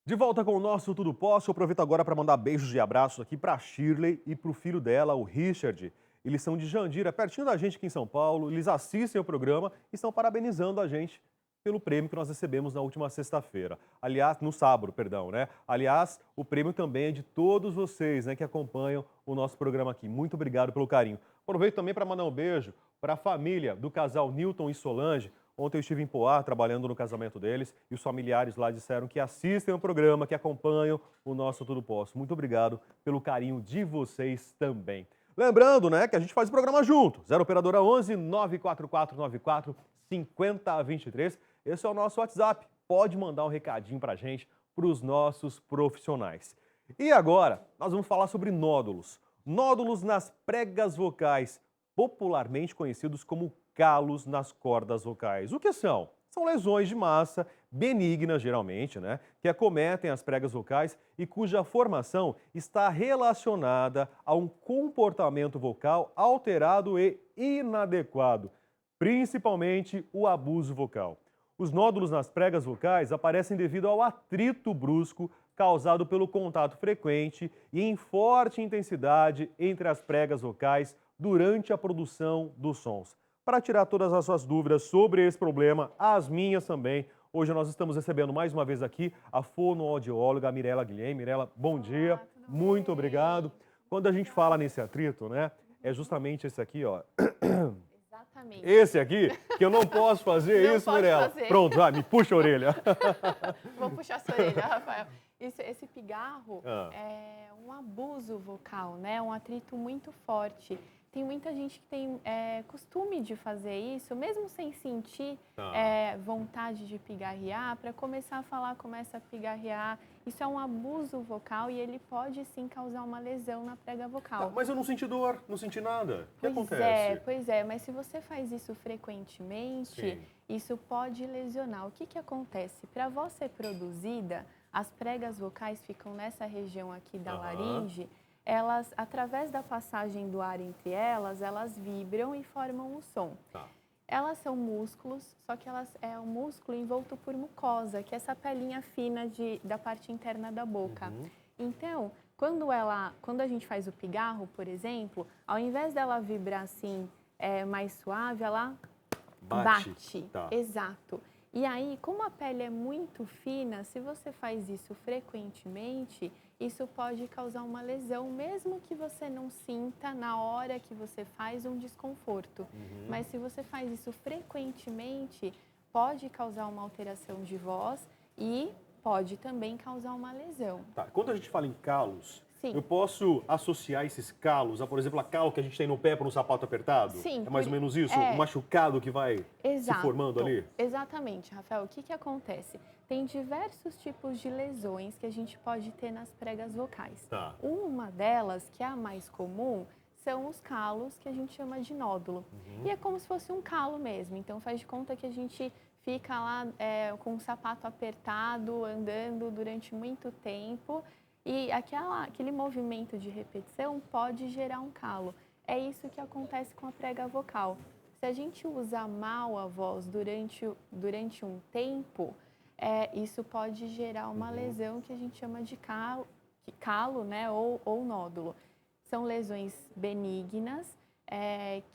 De volta com o nosso Tudo Posso, eu aproveito agora para mandar beijos e abraços aqui para a Shirley e para o filho dela, o Richard. Eles são de Jandira, pertinho da gente aqui em São Paulo. Eles assistem o programa e estão parabenizando a gente pelo prêmio que nós recebemos na última sexta-feira. Aliás, no sábado, perdão, né? Aliás, o prêmio também é de todos vocês, né, que acompanham o nosso programa aqui. Muito obrigado pelo carinho. Aproveito também para mandar um beijo para a família do casal Newton e Solange. Ontem eu estive em Poá, trabalhando no casamento deles, e os familiares lá disseram que assistem o programa, que acompanham o nosso Tudo Posso. Muito obrigado pelo carinho de vocês também. Lembrando, né, que a gente faz o programa junto. 0 Operadora 11 94494 5023. Esse é o nosso WhatsApp. Pode mandar um recadinho pra gente, para os nossos profissionais. E agora, nós vamos falar sobre nódulos. Nódulos nas pregas vocais, popularmente conhecidos como calos nas cordas vocais. O que são? São lesões de massa, benignas geralmente, né, que acometem as pregas vocais e cuja formação está relacionada a um comportamento vocal alterado e inadequado, principalmente o abuso vocal. Os nódulos nas pregas vocais aparecem devido ao atrito brusco causado pelo contato frequente e em forte intensidade entre as pregas vocais durante a produção dos sons. Para tirar todas as suas dúvidas sobre esse problema, as minhas também, hoje nós estamos recebendo mais uma vez aqui a fonoaudióloga Mirela Guilhem. Mirela, bom dia, Olá, tudo muito bem? obrigado. Quando a gente fala nesse atrito, né, é justamente esse aqui, ó. Exatamente. Esse aqui, que eu não posso fazer Não isso, pode Mirela. fazer. Pronto, vai, me puxa a orelha. Vou puxar sua orelha, Rafael. Esse pigarro Ah, é um abuso vocal, né? Um atrito muito forte. Tem muita gente que tem costume de fazer isso, mesmo sem sentir tá. vontade de pigarrear, para começar a falar, começa a pigarrear. Isso é um abuso vocal e ele pode sim causar uma lesão na prega Tá, vocal. mas eu não senti dor, não senti nada. O que Pois acontece? pois é, mas se você faz isso frequentemente, Sim. isso pode lesionar. O que que acontece? Para voz ser produzida, as pregas vocais ficam nessa região aqui da Aham. laringe, elas, através da passagem do ar entre elas, elas vibram e formam o som. Tá. Elas são músculos, só que elas é um músculo envolto por mucosa, que é essa pelinha fina da parte interna da boca. Uhum. Então, quando a gente faz o pigarro, por exemplo, ao invés dela vibrar assim, mais suave, ela Bate. bate. Tá. Exato. E aí, como a pele é muito fina, se você faz isso frequentemente, isso pode causar uma lesão, mesmo que você não sinta na hora que você faz um desconforto. Uhum. Mas se você faz isso frequentemente, pode causar uma alteração de voz e pode também causar uma lesão. Tá. Quando a gente fala em calos, Sim. eu posso associar esses calos a, por exemplo, a calo que a gente tem no pé para um sapato apertado? Sim, É mais ou menos isso? Um é, machucado que vai se formando exato, ali? exatamente, Rafael. O que que acontece? Tem diversos tipos de lesões que a gente pode ter nas pregas vocais. Tá. Uma delas, que é a mais comum, são os calos, que a gente chama de nódulo. E é como se fosse um calo mesmo. Então faz de conta que a gente fica lá com o sapato apertado, andando durante muito tempo, e aquele movimento de repetição pode gerar um calo. É isso que acontece com a prega vocal. Se a gente usa mal a voz durante um tempo, isso pode gerar uma Uhum. lesão que a gente chama de calo, né, ou nódulo. São lesões benignas,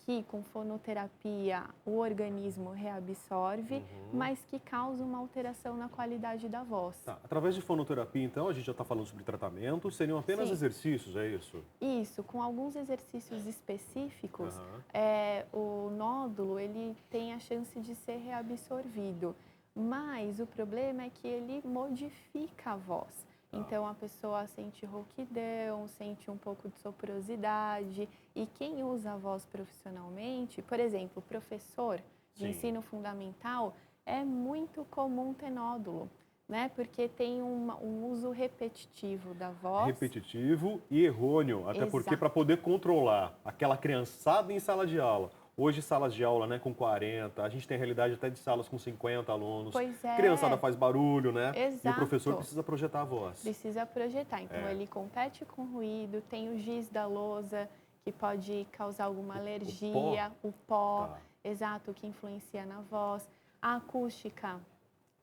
que com fonoterapia o organismo reabsorve, Uhum. mas que causam uma alteração na qualidade da voz. Tá. Através de fonoterapia, então, a gente já está falando sobre tratamento, seriam apenas Sim. exercícios, é isso? Isso, com alguns exercícios específicos, Aham. o nódulo ele tem a chance de ser reabsorvido, mas o problema é que ele modifica a voz. Tá. Então a pessoa sente rouquidão, sente um pouco de soprosidade, e quem usa a voz profissionalmente, por exemplo, o professor de Sim. ensino fundamental, é muito comum ter nódulo, né? Porque tem um uso repetitivo da voz. Repetitivo e errôneo, até porque para Exato. poder controlar aquela criançada em sala de aula, hoje salas de aula, né, com 40, a gente tem a realidade até de salas com 50 alunos, Pois criançada é, faz barulho, né, e o professor exato. precisa projetar a voz. Precisa projetar. Então, É, ele compete com ruído, tem o giz da lousa, que pode causar alguma o pó, alergia, o pó, tá. exato, que influencia na voz. A acústica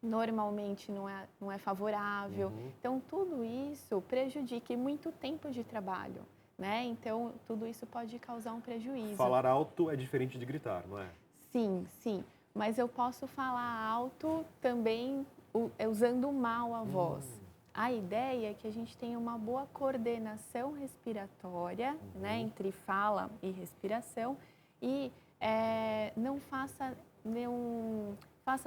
normalmente não é favorável. Então, tudo isso prejudica e muito tempo de trabalho, né? Então, tudo isso pode causar um prejuízo. Falar alto é diferente de gritar, não é? Sim, sim. Mas eu posso falar alto também usando mal a voz. A ideia é que a gente tenha uma boa coordenação respiratória, né, entre fala e respiração e não faça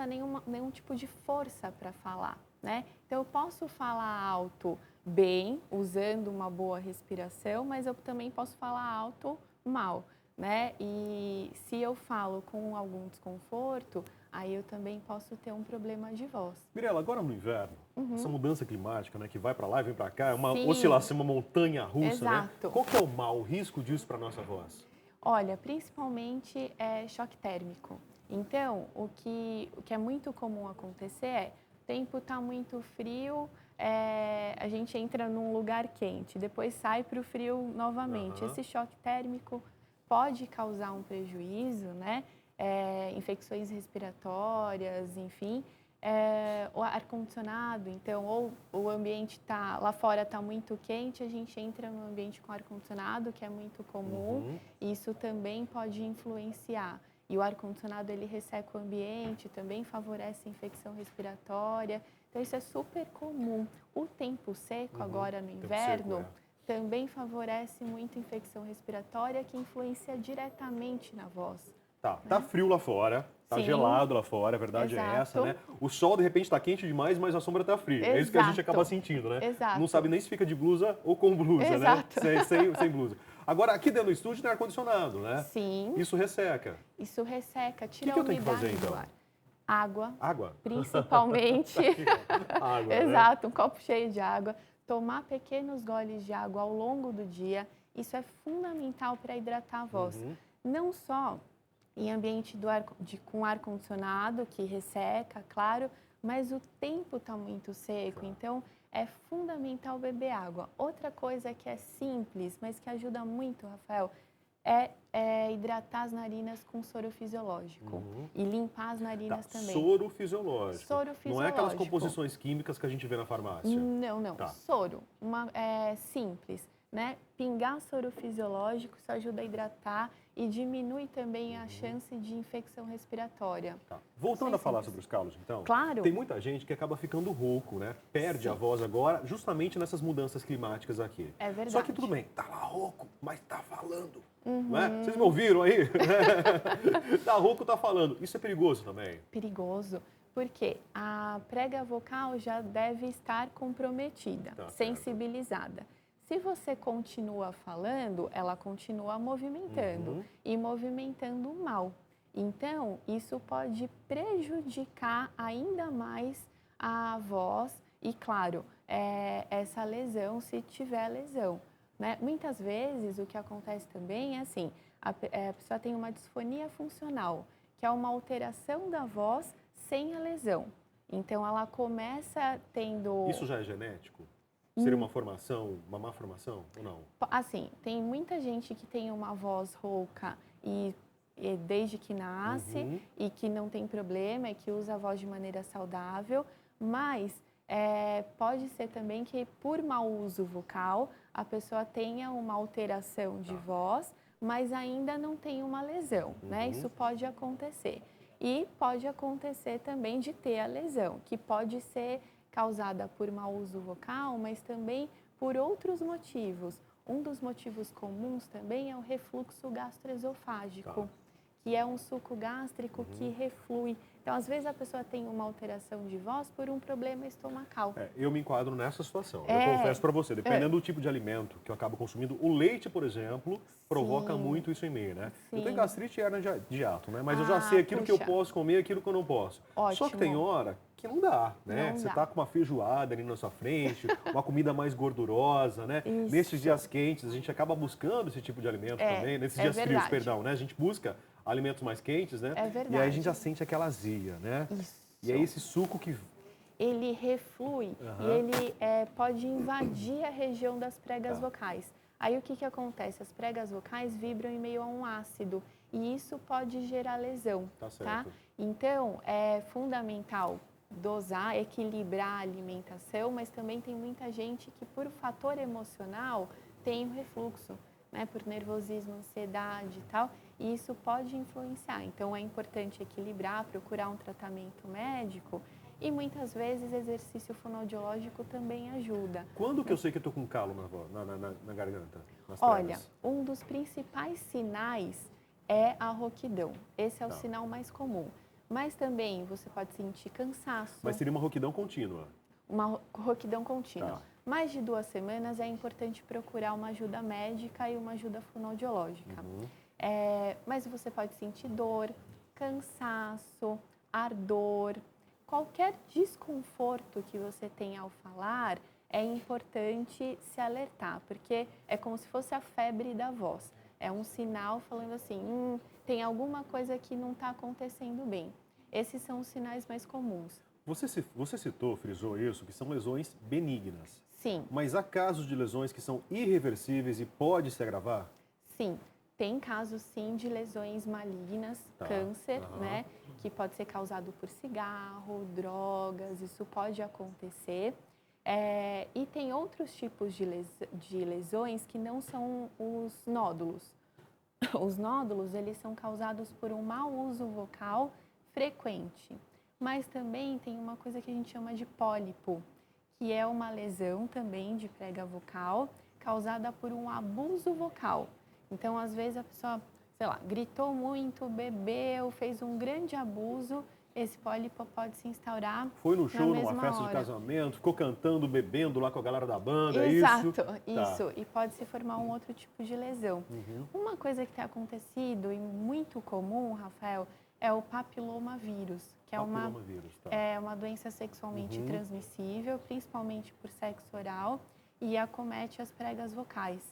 nenhum tipo de força para falar, né? Então, eu posso falar alto bem, usando uma boa respiração, mas eu também posso falar alto mal, né? E se eu falo com algum desconforto, aí eu também posso ter um problema de voz. Mirela, agora no inverno, essa mudança climática, né, que vai para lá e vem para cá, é uma Sim. oscilação, uma montanha russa, Exato. né? Qual que é o risco disso para nossa voz? Olha, principalmente choque térmico. Então, o que é muito comum acontecer é, o tempo está muito frio, a gente entra num lugar quente, depois sai para o frio novamente. Esse choque térmico pode causar um prejuízo, né? Infecções respiratórias, enfim. O ar-condicionado, então, ou o ambiente lá fora está muito quente, a gente entra no ambiente com ar-condicionado, que é muito comum, isso também pode influenciar. E o ar-condicionado, ele resseca o ambiente, também favorece a infecção respiratória, então isso é super comum. O tempo seco, agora no inverno, também favorece muito a infecção respiratória, que influencia diretamente na voz. Tá frio lá fora, tá Sim. gelado lá fora, a verdade é essa, né? O sol, de repente, tá quente demais, mas a sombra tá fria. É isso que a gente acaba sentindo, né? Exato. Não sabe nem se fica de blusa ou com blusa, Exato. né? Sem blusa. Agora, aqui dentro do estúdio tem ar-condicionado, né? Sim. Isso resseca. Isso resseca, tira que a eu tenho que umidade fazer, então? do ar. Água. Água? Principalmente. Água, Exato, um copo cheio de água. Tomar pequenos goles de água ao longo do dia. Isso é fundamental para hidratar a voz. Não só em ambiente com ar-condicionado, que resseca, claro, mas o tempo está muito seco, então é fundamental beber água. Outra coisa que é simples, mas que ajuda muito, Rafael, é hidratar as narinas com soro fisiológico e limpar as narinas também. Soro fisiológico. Soro fisiológico. Não é aquelas composições químicas que a gente vê na farmácia. Não. Soro, simples, né? Pingar soro fisiológico, isso ajuda a hidratar e diminui também a chance de infecção respiratória. Voltando a falar sobre os calos, então. Claro. Tem muita gente que acaba ficando rouco, né? Perde a voz agora, justamente nessas mudanças climáticas aqui. É verdade. Só que tudo bem, tá lá rouco, mas tá falando. Não é? Vocês me ouviram aí? Tá rouco, tá falando. Isso é perigoso também? Perigoso, porque a prega vocal já deve estar comprometida, sensibilizada. Se você continua falando, ela continua movimentando e movimentando mal. Então, isso pode prejudicar ainda mais a voz e, claro, essa lesão, se tiver lesão, né? Muitas vezes, o que acontece também é assim, a pessoa tem uma disfonia funcional, que é uma alteração da voz sem a lesão. Então, ela começa tendo... Isso já é genético? Seria uma formação, uma má formação ou não? Assim, tem muita gente que tem uma voz rouca e desde que nasce e que não tem problema e que usa a voz de maneira saudável, mas pode ser também que por mau uso vocal a pessoa tenha uma alteração de voz, mas ainda não tem uma lesão, né? Isso pode acontecer. E pode acontecer também de ter a lesão, que pode ser causada por mau uso vocal, mas também por outros motivos. Um dos motivos comuns também é o refluxo gastroesofágico, que é um suco gástrico que reflui. Então, às vezes, a pessoa tem uma alteração de voz por um problema estomacal. Eu me enquadro nessa situação. Eu confesso para você, dependendo do tipo de alimento que eu acabo consumindo, o leite, por exemplo, provoca muito isso em mim, né? Eu tenho gastrite e hernia de hiato, né? Mas eu já sei aquilo que eu posso comer e aquilo que eu não posso. Só que tem hora que não dá, né? Você tá com uma feijoada ali na sua frente, uma comida mais gordurosa, né? Isso. Nesses dias quentes, a gente acaba buscando esse tipo de alimento também. Nesses dias frios, perdão, né? A gente busca alimentos mais quentes, né? É verdade. E aí a gente já sente aquela azia, né? Isso. E aí esse suco que... Ele reflui e ele pode invadir a região das pregas vocais. Aí o que acontece? As pregas vocais vibram em meio a um ácido e isso pode gerar lesão, tá? Então, é fundamental dosar, equilibrar a alimentação, mas também tem muita gente que, por fator emocional, tem o refluxo, né? Por nervosismo, ansiedade e tal, e isso pode influenciar. Então, é importante equilibrar, procurar um tratamento médico e, muitas vezes, exercício fonoaudiológico também ajuda. Quando que eu sei que eu tô com calo na garganta, nas Olha, pregas? um dos principais sinais é a rouquidão. Esse é o Tá. sinal mais comum. Mas também você pode sentir cansaço, Mas seria uma rouquidão contínua. uma rouquidão contínua. Tá. Mais de 2 semanas é importante procurar uma ajuda médica e uma ajuda fonoaudiológica. Mas você pode sentir dor, cansaço, ardor, qualquer desconforto que você tenha ao falar, é importante se alertar, porque é como se fosse a febre da voz. É um sinal falando assim, tem alguma coisa que não está acontecendo bem. Esses são os sinais mais comuns. Você citou, frisou isso, que são lesões benignas. Sim, Mas há casos de lesões que são irreversíveis e pode se agravar? sim. Tem casos, sim, de lesões malignas, Tá, câncer, aham. né? Que pode ser causado por cigarro, drogas, isso pode acontecer. E tem outros tipos de lesões que não são os nódulos. Os nódulos, eles são causados por um mau uso vocal frequente. Mas também tem uma coisa que a gente chama de pólipo, que é uma lesão também de prega vocal causada por um abuso vocal. Então, às vezes, a pessoa, sei lá, gritou muito, bebeu, fez um grande abuso, esse pólipo pode se instaurar Foi no na show, numa mesma festa de hora. casamento, ficou cantando, bebendo lá com a galera da banda, é Exato, isso? isso. E pode se formar um outro tipo de lesão. Uma coisa que tem acontecido e muito comum, Rafael, é o papilomavírus, que Papilomavírus, tá. é uma doença sexualmente transmissível, principalmente por sexo oral, e acomete as pregas vocais.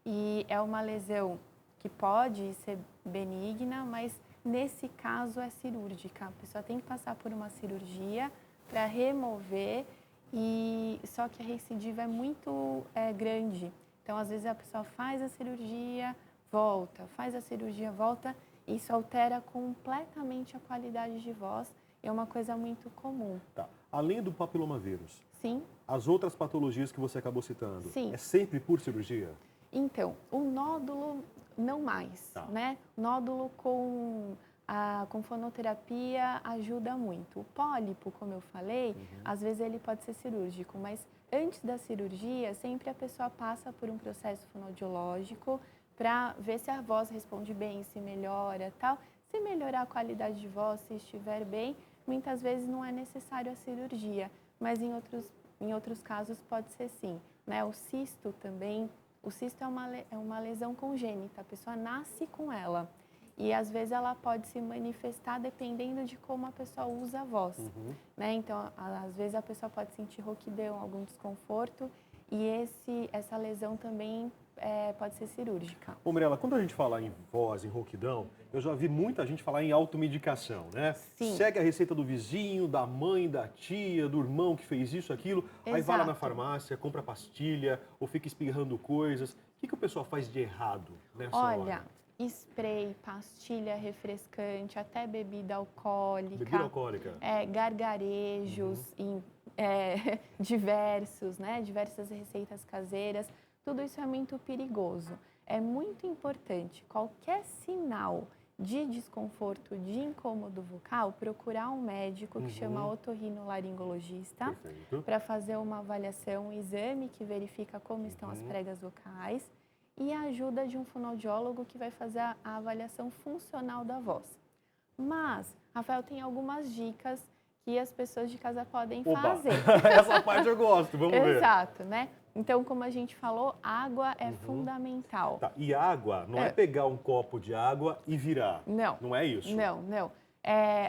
E é uma lesão que pode ser benigna, mas nesse caso é cirúrgica. A pessoa tem que passar por uma cirurgia para remover, só que a recidiva é muito grande. Então, às vezes, a pessoa faz a cirurgia, volta, faz a cirurgia, volta, e isso altera completamente a qualidade de voz. É uma coisa muito comum. Tá. Além do papilomavírus, Sim? as outras patologias que você acabou citando, Sim. é sempre por cirurgia? Então, o nódulo não mais, Tá. né? Nódulo com fonoterapia ajuda muito. O pólipo, como eu falei, às vezes ele pode ser cirúrgico, mas antes da cirurgia, sempre a pessoa passa por um processo fonoaudiológico para ver se a voz responde bem, se melhora, tal. Se melhorar a qualidade de voz, se estiver bem, muitas vezes não é necessário a cirurgia, mas em outros casos pode ser sim, né? O cisto também. O cisto é uma lesão congênita, a pessoa nasce com ela. E às vezes ela pode se manifestar dependendo de como a pessoa usa a voz. Né? Então, às vezes a pessoa pode sentir rouquidão, algum desconforto, e essa lesão também pode ser cirúrgica. Ô, Mirela, quando a gente fala em voz, em rouquidão, eu já vi muita gente falar em automedicação, né? Sim. Segue a receita do vizinho, da mãe, da tia, do irmão que fez isso, aquilo, aí vai lá na Exato. farmácia, compra pastilha ou fica espirrando coisas. O que o pessoal faz de errado nessa Olha, hora? spray, pastilha refrescante, até bebida alcoólica. Bebida alcoólica. Gargarejos diversos, né? Diversas receitas caseiras. Tudo isso é muito perigoso. É muito importante, qualquer sinal de desconforto, de incômodo vocal, procurar um médico que chama otorrinolaringologista Perfeito. para fazer uma avaliação, um exame que verifica como estão as pregas vocais e a ajuda de um fonoaudiólogo que vai fazer a avaliação funcional da voz. Mas, Rafael, tem algumas dicas que as pessoas de casa podem Opa, fazer. essa parte eu gosto, vamos ver. Exato, né? Então, como a gente falou, água é fundamental. Tá, e água não é pegar um copo de água e virar. Não. Não é isso? Não, não.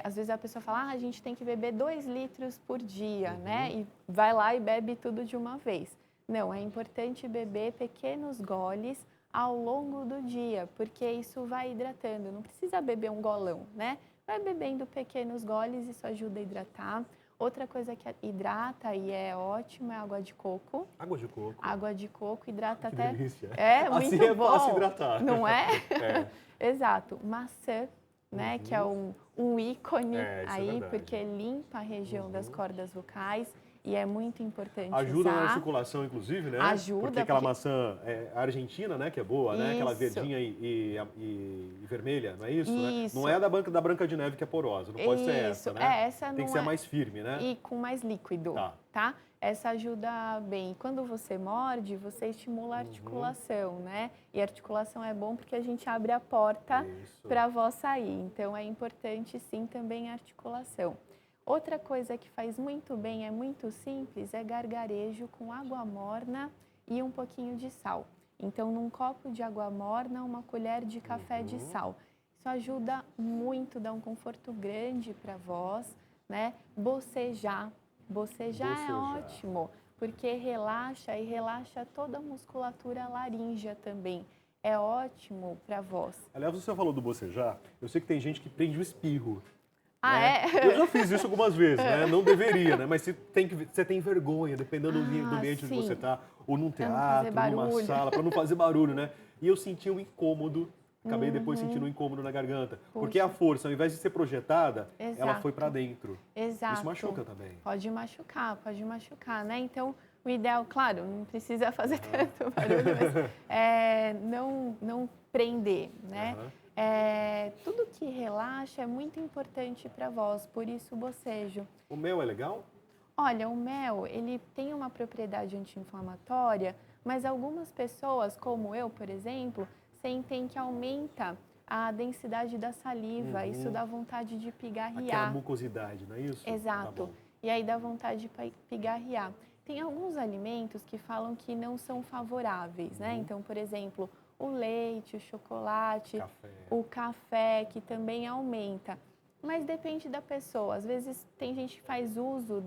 Às vezes a pessoa fala, a gente tem que beber 2 litros por dia, né? E vai lá e bebe tudo de uma vez. Não, é importante beber pequenos goles ao longo do dia, porque isso vai hidratando. Não precisa beber um golão, né? Vai bebendo pequenos goles, isso ajuda a hidratar. Outra coisa que hidrata e é ótimo é a água de coco. Água de coco. Água de coco hidrata Que até... delícia. É, muito Assim é bom. fácil hidratar. Não é? É. Exato. Maçã né? Que é um ícone isso é aí, verdade. porque limpa a região das cordas vocais e é muito importante Ajuda na usar. articulação, inclusive, né? Ajuda, Porque aquela maçã argentina, né, que é boa, né? Aquela Isso. verdinha e vermelha, não é isso, né? Isso. Não é da Branca de Neve que é porosa, não pode ser essa, né? Essa Tem que não ser é. mais firme, né? E com mais líquido, tá? Essa ajuda bem. Quando você morde, você estimula a articulação, né? E a articulação é bom porque a gente abre a porta para a voz sair. Então, é importante, sim, também a articulação. Outra coisa que faz muito bem, é muito simples, é gargarejo com água morna e um pouquinho de sal. Então, num copo de água morna, uma colher de café de sal. Isso ajuda muito, dá um conforto grande para a voz, né? Bocejar é ótimo, porque relaxa e relaxa toda a musculatura laríngea também. É ótimo para a voz. Aliás, você falou do bocejar, eu sei que tem gente que prende o espirro. Ah, né? é? Eu já fiz isso algumas vezes, né? Não deveria, né? Mas você tem vergonha, dependendo do ambiente onde você está, ou num teatro, numa sala, para não fazer barulho, né? E eu senti um incômodo, acabei depois sentindo um incômodo na garganta. Porque a força, ao invés de ser projetada, ela foi para dentro. Exato. Isso machuca também. Pode machucar, né? Então, o ideal, claro, não precisa fazer tanto barulho, mas não prender, né? Tudo que relaxa é muito importante para a voz, por isso o bocejo. O mel é legal? Olha, o mel, ele tem uma propriedade anti-inflamatória, mas algumas pessoas, como eu, por exemplo, sentem que aumenta a densidade da saliva, isso dá vontade de pigarrear. Aquela mucosidade, não é isso? Exato. Tá, e aí dá vontade de pigarrear. Tem alguns alimentos que falam que não são favoráveis, né? Então, por exemplo, o leite, o chocolate, o café, que também aumenta. Mas depende da pessoa. Às vezes tem gente que faz uso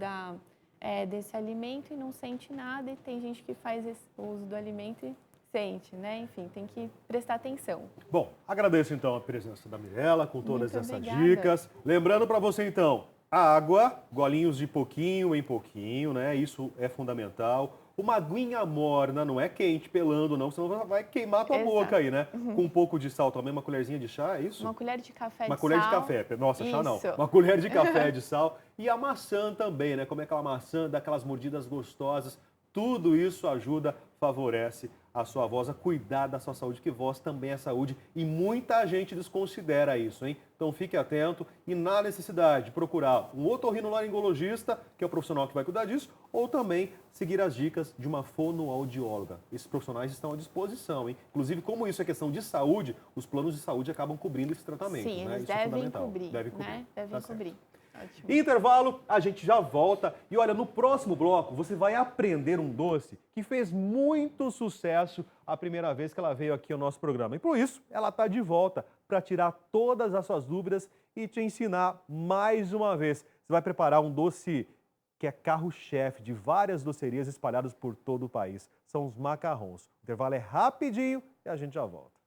desse alimento e não sente nada, e tem gente que faz o uso do alimento e sente, né? Enfim, tem que prestar atenção. Bom, agradeço então a presença da Mirella com todas Muito essas obrigada. dicas. Lembrando para você então, água, golinhos de pouquinho em pouquinho, né? Isso é fundamental. Uma aguinha morna, não é quente, pelando não, senão vai queimar a tua boca aí, né? Com um pouco de sal também, uma colherzinha de chá, é isso? Uma colher de café de sal. Uma colher de café, nossa, chá não. Isso. Uma colher de café de sal. E a maçã também, né? Comer aquela maçã, dar aquelas mordidas gostosas. Tudo isso ajuda, favorece a sua voz, a cuidar da sua saúde, que voz também é saúde. E muita gente desconsidera isso, hein? Então fique atento e na necessidade de procurar um otorrinolaringologista, que é o profissional que vai cuidar disso, ou também seguir as dicas de uma fonoaudióloga. Esses profissionais estão à disposição, hein? Inclusive, como isso é questão de saúde, os planos de saúde acabam cobrindo esse tratamento. Sim, né? eles isso é devem fundamental. cobrir, Devem cobrir. né? Devem cobrir. Ótimo. Intervalo, a gente já volta. E olha, no próximo bloco você vai aprender um doce que fez muito sucesso a primeira vez que ela veio aqui ao nosso programa. E por isso, ela está de volta para tirar todas as suas dúvidas e te ensinar mais uma vez. Você vai preparar um doce que é carro-chefe de várias docerias espalhadas por todo o país. São os macarrons. O intervalo é rapidinho e a gente já volta.